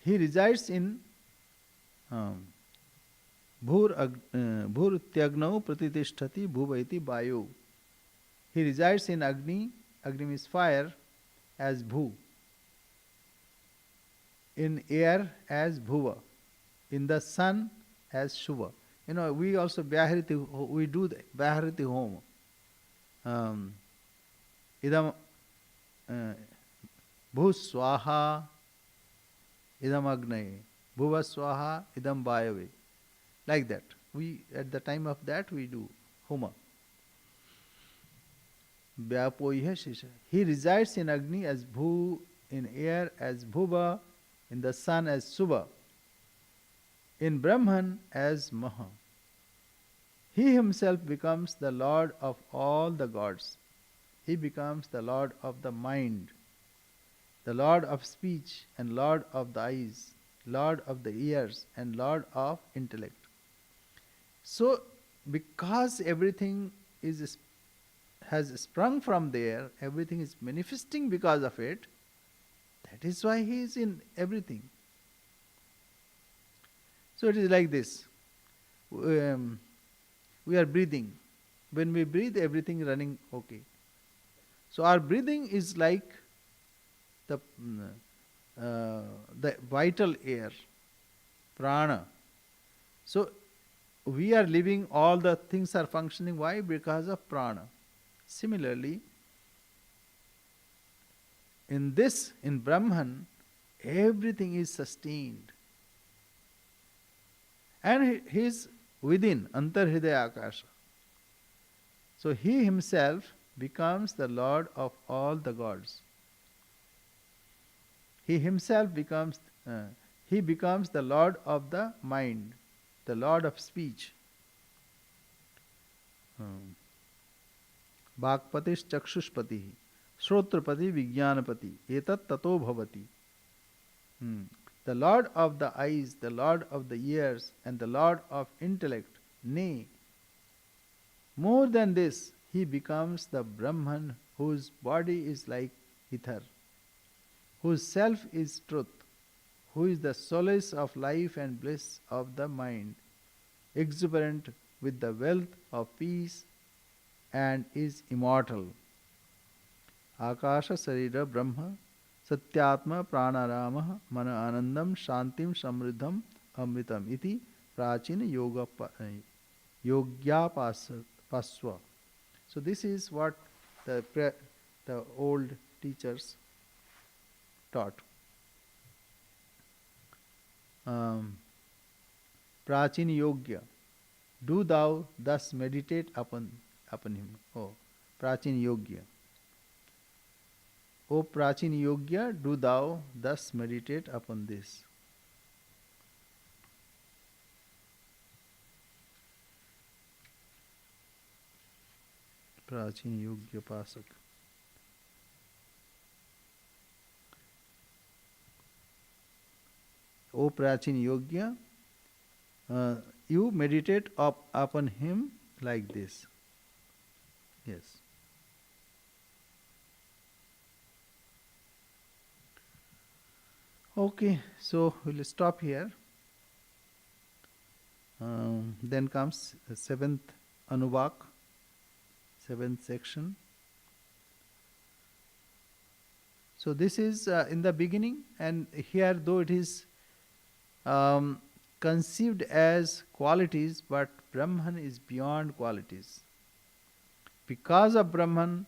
[SPEAKER 1] He resides in Bhur Tyagnau Pratitishthati Bhuvaiti Bayu. He resides in Agni. Agni means fire as Bhu. In air as Bhuva. In the sun as Shubha. You know, we also we do the Byahriti Home. Idam Bhu Swaha Idam Agnaye. Bhuva Swaha Idam Bayave. Like that. We at the time of that we do Homa. Vyapoiha Shisha. He resides in Agni as Bhu, in air as Bhuva, in the sun as Subha, in Brahman as Maha. He himself becomes the Lord of all the gods. He becomes the Lord of the mind, the Lord of speech and Lord of the eyes, Lord of the ears and Lord of intellect. So, because everything has sprung from there, everything is manifesting because of it, that is why he is in everything. So it is like this. We are breathing. When we breathe, everything running okay. So our breathing is like the vital air, prana. So we are living, all the things are functioning. Why? Because of prana. Similarly, in Brahman, everything is sustained. And he is within, Antarhridaya Akasha. So he himself becomes the Lord of all the gods. He himself becomes, he becomes the Lord of the mind, the Lord of speech. Hmm. Bhakpatis chakshushpati, Shrotrapati Vijnanapati, Etat Tato Bhavati. Hmm. The Lord of the eyes, the Lord of the ears, and the Lord of intellect. Nay, more than this, he becomes the Brahman whose body is like ether, whose self is truth, who is the solace of life and bliss of the mind, exuberant with the wealth of peace, and is immortal. Akasha Sarira Brahma Satyatma Pranarama Mana Anandam Shantim Samriddham Amritam iti Prachina Yogya Paswa. So this is what the old teachers taught. Um, Prachin Yogya. Do thou thus meditate upon him. Oh, Prachin Yogya. O Prachin Yogya, do thou thus meditate upon this. Prachin Yogya Pasak. O Prachin Yogya, you meditate upon him like this. Yes. Okay, so we'll stop here. Then comes the seventh Anuvak, seventh section. So this is in the beginning, and here though it is conceived as qualities, but Brahman is beyond qualities. Because of Brahman,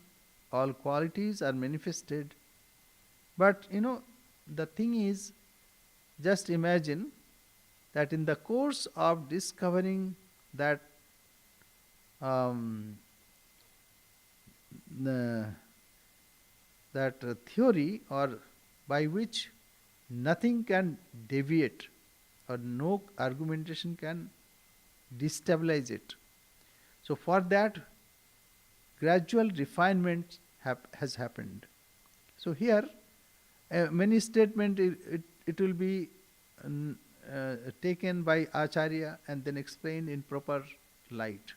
[SPEAKER 1] all qualities are manifested. But the thing is, just imagine that in the course of discovering that theory, or by which nothing can deviate or no argumentation can destabilize it. So for that, gradual refinement has happened. So here, many statement it will be taken by Acharya and then explained in proper light.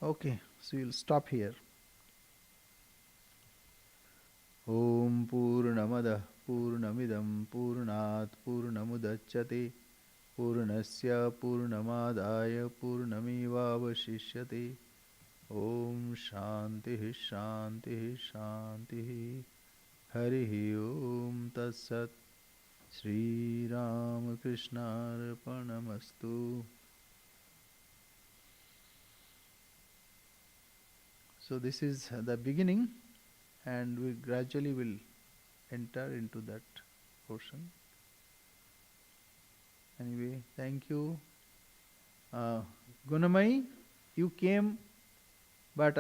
[SPEAKER 1] Okay, so we'll stop here. Om Purnamada Purnamidam Purnat Purnamudachyate Purnasya Purnamadaya Purnamevavashishyate. Om Shanti Shanti Shanti. Hari Om Tat Sat. Shri Ram Krishna Arpanamastu. So this is the beginning, and we gradually will enter into that portion. Anyway, thank you. Gunamai, you came, but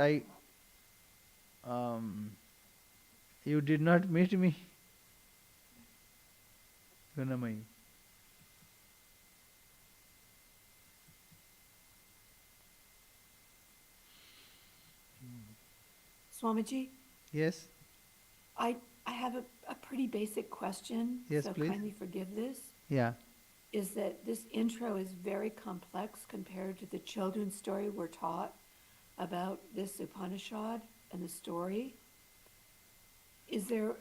[SPEAKER 1] you did not meet me. Gunamai.
[SPEAKER 2] Swamiji?
[SPEAKER 1] Yes?
[SPEAKER 2] I have a pretty basic question.
[SPEAKER 1] Yes,
[SPEAKER 2] so
[SPEAKER 1] please.
[SPEAKER 2] Kindly forgive this.
[SPEAKER 1] Yeah.
[SPEAKER 2] Is that this intro is very complex compared to the children's story we're taught about this Uphanishad and the story. Is there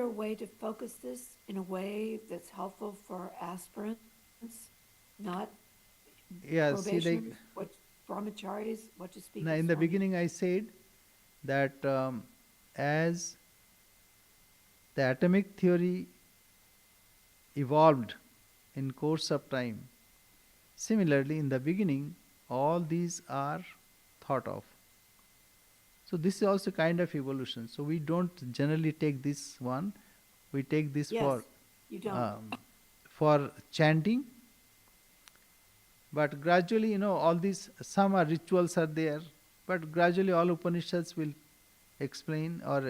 [SPEAKER 2] a way to focus this in a way that's helpful for aspirants, not probationers, brahmacharis, what to speak
[SPEAKER 1] now
[SPEAKER 2] of
[SPEAKER 1] in the
[SPEAKER 2] Swami?
[SPEAKER 1] beginning I said that as the atomic theory evolved in course of time, similarly in the beginning all these are thought of. So this is also kind of evolution. So we don't generally take this one. We take this
[SPEAKER 2] Yes, you don't.
[SPEAKER 1] for chanting. But gradually, all these, some are rituals are there, but gradually all Upanishads will explain or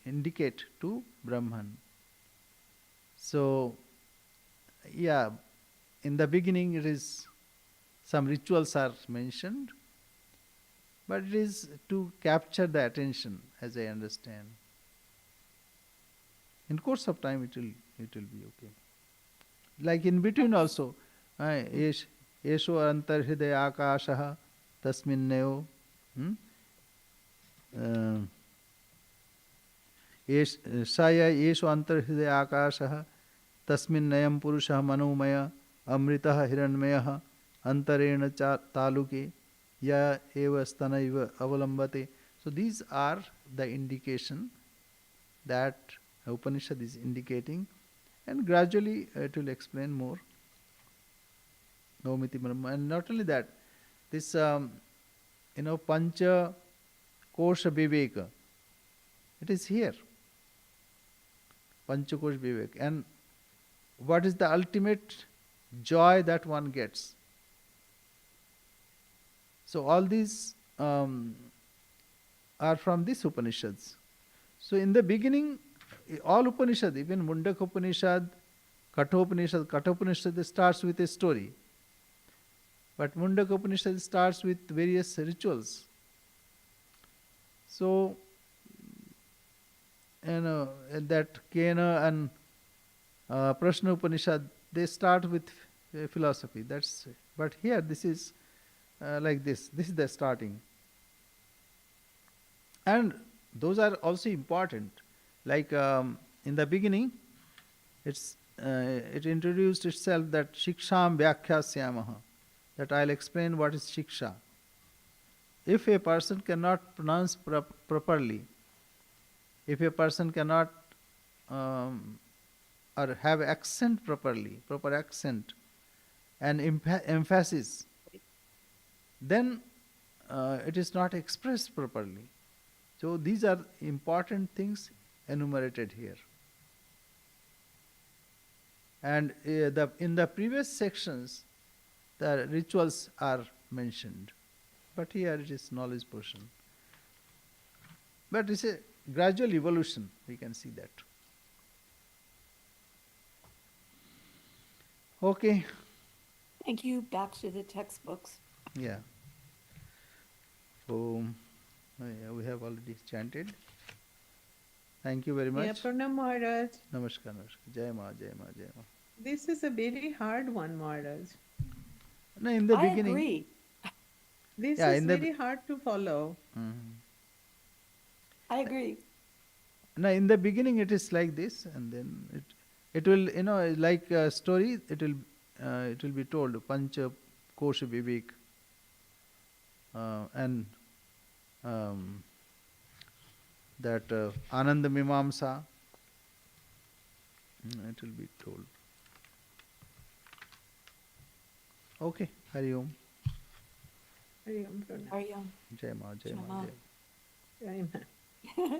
[SPEAKER 1] indicate to Brahman. So, yeah, in the beginning it is some rituals are mentioned, but it is to capture the attention, as I understand. In course of time, it will be okay. Like in between also, yesh yesho antarhridaya akashah tasminnayo. Hmm? Uh, सा येषु अंतर्हृदय आकाशः तस्मिन्नयं पुरुषः मनोमय अमृतः हिरण्मयः अंतरेण तालुके य एव स्तनैव अवलंबते. So these are the indication that Upanishad is indicating, and gradually it will explain more. Nomiti Brahma, and not only that, this Pancha Kosha Viveka, it is here. Panchakosh Vivek. And what is the ultimate joy that one gets? So all these are from these Upanishads. So in the beginning, all Upanishad, even Mundak Upanishad, Kathopanishad starts with a story. But Mundak Upanishad starts with various rituals. So, that Kena and Prashna Upanishad, they start with philosophy. But here this is like this. This is the starting. And those are also important. Like in the beginning, it introduced itself that Shiksham Vyakhyasyamaha, that I'll explain what is Shiksha. If a person cannot pronounce properly, if a person cannot or have accent properly, proper accent and emphasis, then it is not expressed properly. So these are important things enumerated here. And in the previous sections, the rituals are mentioned. But here it is knowledge portion. But it's a gradual evolution, we can see that. Okay.
[SPEAKER 2] Thank you. Back to the textbooks.
[SPEAKER 1] Yeah. So, we have already chanted. Thank you very much.
[SPEAKER 3] Yeah, Pranam Maharaj.
[SPEAKER 1] Namaskar, namaskar. Jai Ma, Jai Ma, Jai Ma.
[SPEAKER 3] This is a very hard one, Maharaj.
[SPEAKER 1] No, in the
[SPEAKER 2] I
[SPEAKER 1] beginning.
[SPEAKER 2] agree.
[SPEAKER 3] This
[SPEAKER 1] Yeah,
[SPEAKER 3] is
[SPEAKER 1] in the
[SPEAKER 3] very hard to follow.
[SPEAKER 2] I agree.
[SPEAKER 1] No, in the beginning it is like this, and then it will, like a story, it will be told Pancha Kosha Vivek, and that Ananda Mimamsa, it will be told. Okay, Hari Om.
[SPEAKER 3] Hari Om, Pranam.
[SPEAKER 2] Are you?
[SPEAKER 1] Jai Ma, Jai
[SPEAKER 2] Jai
[SPEAKER 1] Ma,
[SPEAKER 2] Ma.
[SPEAKER 1] Jai Ma.
[SPEAKER 3] Jai Ma.